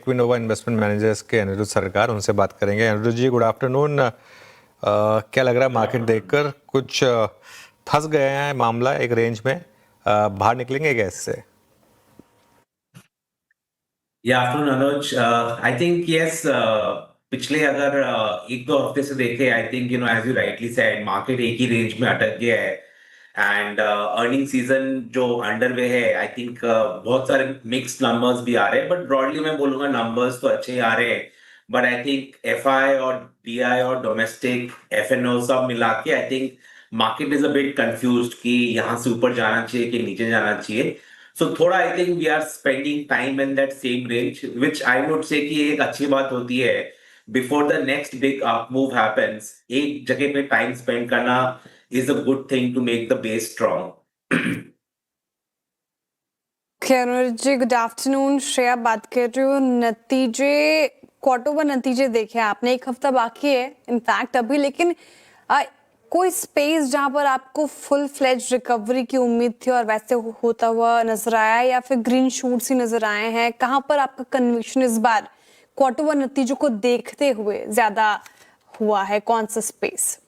इक्विनोवा investment managers के अनिरुद्ध सरकार, उनसे बात करेंगे। अनिरुद्ध जी, गुड आफ्टरनून। क्या लग रहा है मार्केट देखकर? कुछ फंस गए हैं मामला एक रेंज में, बाहर निकलेंगे क्या इससे? या afternoon Anuj, I think yes. पिछले अगर एक दो हफ्ते से देखे, I think as you rightly said, market एक ही रेंज में अटक गया है। एंड अर्निंग सीजन जो अंडरवे है, आई थिंक बहुत सारे मिक्स्ड नंबर्स भी आ रहे हैं, बट ब्रॉडली मैं बोलूंगा नंबर्स तो अच्छे ही आ रहे हैं। बट आई थिंक एफआई और डीआई और डोमेस्टिक एफएनओ सब मिला के I think market is a bit confused कि यहाँ से ऊपर जाना चाहिए कि नीचे जाना चाहिए। सो थोड़ा I think we are spending time in that same range, which I would say कि एक अच्छी बात होती है। Before the next big up move happens, एक जगह पे टाइम स्पेंड करना is a good thing to make the base strong. जी, गुड आफ्टरनून। श्रेया बात कर रही हूँ। नतीजे, क्वार्टर वन नतीजे देखे आपने, एक हफ्ता बाकी है इनफैक्ट अभी, लेकिन कोई स्पेस जहां पर आपको फुल फ्लेज रिकवरी की उम्मीद थी और वैसे होता हुआ नजर आया, या फिर ग्रीन शूट्स ही नजर आए हैं? कहां पर आपका कन्विक्शन इस बार क्वार्टर वन नतीजों को देखते हुए ज्यादा हुआ है? कौन सा स्पेस?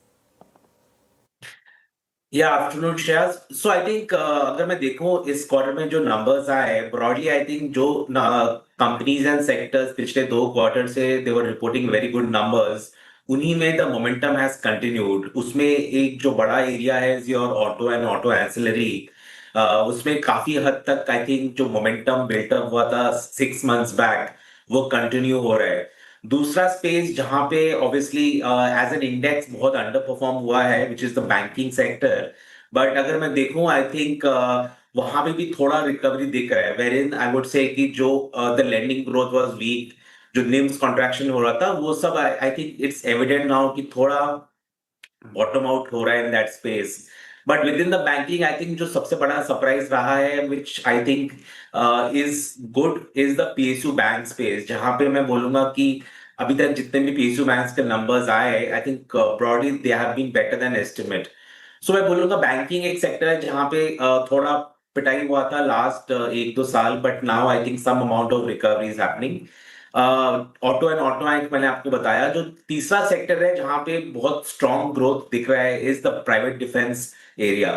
या afternoon Shreya. So I think अगर मैं देखूं इस क्वार्टर में जो नंबर्स आए, ब्रॉडली आई थिंक जो कंपनीज एंड सेक्टर्स पिछले दो क्वार्टर से दे वर रिपोर्टिंग वेरी गुड नंबर्स, उन्हीं में द मोमेंटम हैज कंटिन्यूड। उसमें एक जो बड़ा एरिया है your auto and auto ancillary, उसमें काफी हद तक आई थिंक जो मोमेंटम बिल्टअप हुआ था 6 मंथ्स बैक, वो कंटिन्यू हो रहा है। दूसरा स्पेस जहां पे ऑब्वियसली एज एन इंडेक्स बहुत अंडर परफॉर्म हुआ है, which is the banking sector. But अगर मैं देखूं आई थिंक वहां पे भी थोड़ा रिकवरी दिख रहा है, where in I would say कि जो the lending growth was weak, जो निम्स कॉन्ट्रैक्शन हो रहा था, वो सब I think it's evident now कि थोड़ा बॉटम आउट हो रहा है in that space. But within the banking I think जो सबसे बड़ा सरप्राइज रहा है, which I think is good, is the PSU bank space, जहां पे मैं बोलूंगा कि अभी तक जितने भी पीएसयू बैंक्स के नंबर्स आए, I think broadly they have been better than estimate. So मैं बोलूंगा बैंकिंग एक सेक्टर है जहां पे थोड़ा पिटाई हुआ था लास्ट एक दो साल, but now I think some amount of recovery is happening. Auto and auto bank मैंने आपको बताया। जो तीसरा सेक्टर है जहां पे बहुत स्ट्रॉन्ग ग्रोथ दिख रहा है, is the private defence area.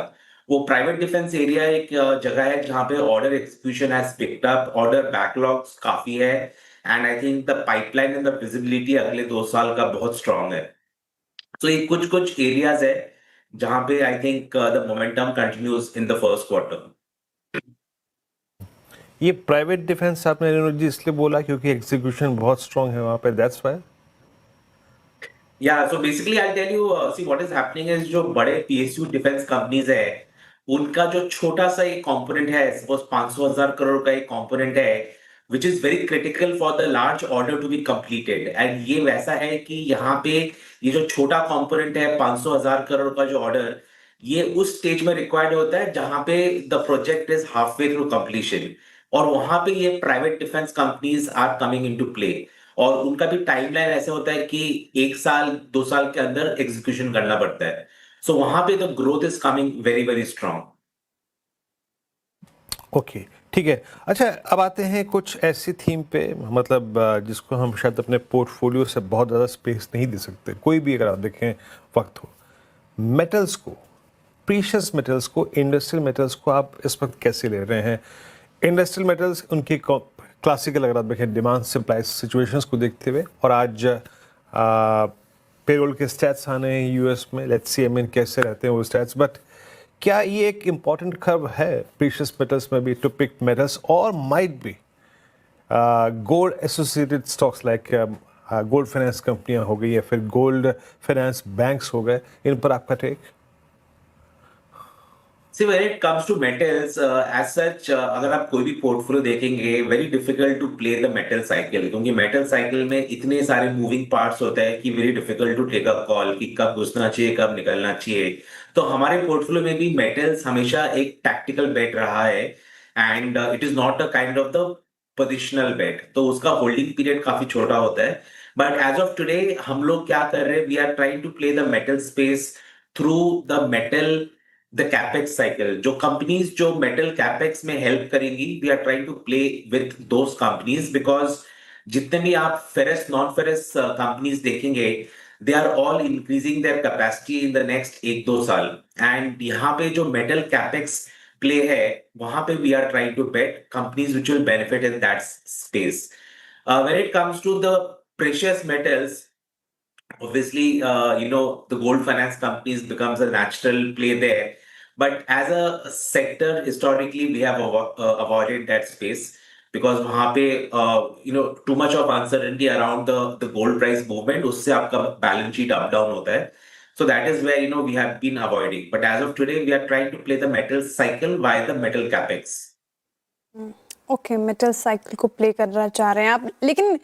वो प्राइवेट डिफेंस एरिया एक जगह है जहां पे order execution has picked up, order backlogs काफी है, and I think the pipeline and the visibility अगले 2 साल का बहुत स्ट्रॉन्ग है। तो ये कुछ कुछ एरियाज है जहां पे I think the momentum continues in the first quarter. ये प्राइवेट डिफेंस आपने अनिरुद्ध जी इसलिए बोला क्योंकि एग्जीक्यूशन बहुत स्ट्रांग है वहां पे, that's why? Yeah so basically I tell you, see what is happening is जो बड़े पीएसयू डिफेंस कंपनीज है, उनका जो छोटा सा एक कंपोनेंट है, सपोज 500,000 करोड़ का एक कंपोनेंट है, which is very critical for the large order to be completed. And ये वैसा है कि यहाँ पे ये जो छोटा कंपोनेंट है 500,000 करोड़ का जो ऑर्डर, ये उस स्टेज में रिक्वायर्ड होता है जहां पे the project is half way through completion, और वहां पे ये private defence companies are coming into play. और उनका भी टाइमलाइन ऐसे होता है कि 1 साल 2 साल के अंदर एग्जीक्यूशन करना पड़ता है। सो वहां पे the growth is coming very very strong. Okay, ठीक है। अच्छा, अब आते हैं कुछ ऐसी थीम पे, मतलब जिसको हम शायद अपने पोर्टफोलियो से बहुत ज़्यादा स्पेस नहीं दे सकते, कोई भी अगर आप देखें वक्त हो। मेटल्स को, प्रीशियस मेटल्स को, इंडस्ट्रियल मेटल्स को आप इस वक्त कैसे ले रहे हैं? इंडस्ट्रियल मेटल्स उनकी क्लासिकल अगर आप देखें डिमांड सप्लाई सिचुएशंस को देखते हुए, और आज पेरोल के स्टैट्स आने हैं यूएस में, लेट्स सी आई मीन कैसे रहते हैं वो स्टैट्स, बट क्या ये एक इम्पॉर्टेंट कर्व है प्रीशियस मेटल्स में भी टू पिक मेटल्स, और might be gold associated stocks like gold finance कंपनियां हो गई या फिर गोल्ड फाइनेंस बैंक्स हो गए, इन पर आपका take? See, when it comes to metals, as such, अगर आप कोई भी पोर्टफोलियो देखेंगे, very difficult to play the metal cycle, क्योंकि मेटल साइकिल में इतने सारे मूविंग पार्ट्स होते हैं कि very difficult to take a call कि कब घुसना चाहिए कब निकलना चाहिए। तो हमारे पोर्टफोलियो में भी मेटल्स हमेशा एक टैक्टिकल बेट रहा है, and it is not a kind of the positional bet, तो उसका होल्डिंग पीरियड काफी छोटा होता है। बट एज ऑफ टुडे हम लोग क्या कर रहे हैं, we are trying to play the metal space through the metal, the capex cycle. जो कंपनीज जो मेटल कैपेक्स में हेल्प करेंगी, we are trying to play with those companies, because जितने भी आप फेरस नॉन फेरस कंपनीज देखेंगे, they are all increasing their capacity in the next 1-2 साल। And यहाँ पे जो मेटल कैपेक्स प्ले है, वहां पे we are trying to bet companies which will benefit in that space. When it comes to the precious metals, obviously, the gold finance companies becomes a natural play there. But as a sector, historically, we have avoided that space because वहाँ पे too much of uncertainty around the gold price movement, उससे आपका balance sheet up down होता है. So that is where we have been avoiding. But as of today, we are trying to play the metal cycle via the metal capex. Okay, metal cycle को play करना चाह रहे हैं आप, लेकिन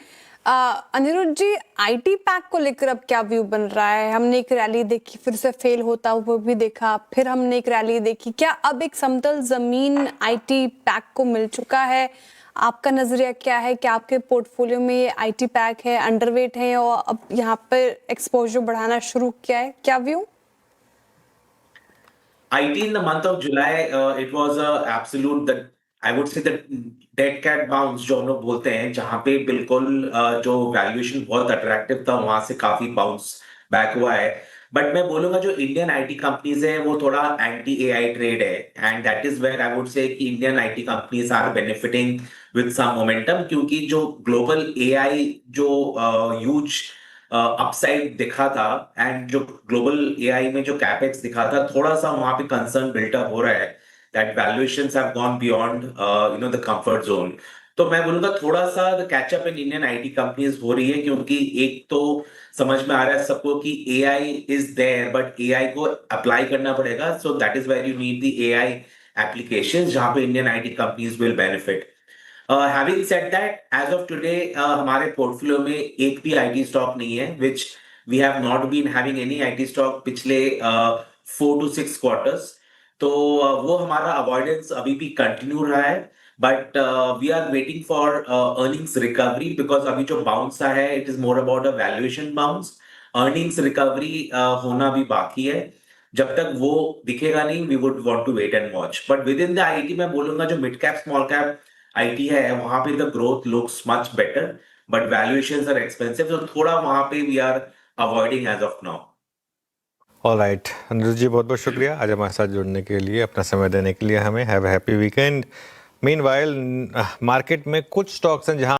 अनिरुद्ध जी, IT pack को लेकर अब क्या व्यू बन रहा है? हमने एक रैली देखी, फिर से फेल होता हुआ भी देखा, फिर हमने एक रैली देखी, क्या अब एक समतल जमीन आईटी पैक को मिल चुका है? आपका नजरिया क्या है? क्या आपके पोर्टफोलियो में ये आईटी पैक है, अंडरवेट है और अब यहाँ पर एक्सपोजर बढ़ाना शुरू किया है? क्या view? IT in the month of July, it was a absolute, I would say, the dead cat bounce जो हम लोग बोलते हैं, जहां पे बिल्कुल जो वैल्यूएशन बहुत अट्रैक्टिव था, वहां से काफी बाउंस बैक हुआ है। बट मैं बोलूंगा जो इंडियन आईटी कंपनीज है वो थोड़ा एंटी एआई ट्रेड है, and that is where I would say कि Indian IT companies are benefiting with some momentum, क्योंकि जो ग्लोबल एआई जो ह्यूज अपसाइड दिखा था, एंड जो ग्लोबल एआई में जो कैपेक्स दिखा था, थोड़ा सा वहां पे कंसर्न बिल्टअप हो रहा है that valuations have gone beyond the comfort zone. तो मैं बोलूंगा थोड़ा सा the catch up in Indian IT companies हो रही है, क्योंकि एक तो समझ में आ रहा है सबको कि AI is there, but AI को अप्लाई करना पड़ेगा, so that is where you need the AI applications, जहां पे Indian IT companies will benefit. Having said that, as of today हमारे पोर्टफोलियो में एक भी आईटी स्टॉक नहीं है, which we have not been having any IT stock पिछले 4 to 6 quarters. तो वो हमारा अवॉइडेंस अभी भी कंटिन्यू रहा है, but we are waiting for earnings recovery, because अभी जो बाउंस है it is more about a valuation bounce. Earnings recovery होना भी बाकी है, जब तक वो दिखेगा नहीं we would want to wait and watch. But within the IT मैं बोलूंगा जो mid cap small cap IT है, वहां पे the growth looks much better, but valuations are expensive, तो थोड़ा वहां पे we are avoiding as of now. Alright, Anirudh ji बहुत बहुत शुक्रिया आज हमारे साथ जुड़ने के लिए, अपना समय देने के लिए हमें। Have a happy weekend. Meanwhile market में कुछ स्टॉक्स हैं जहां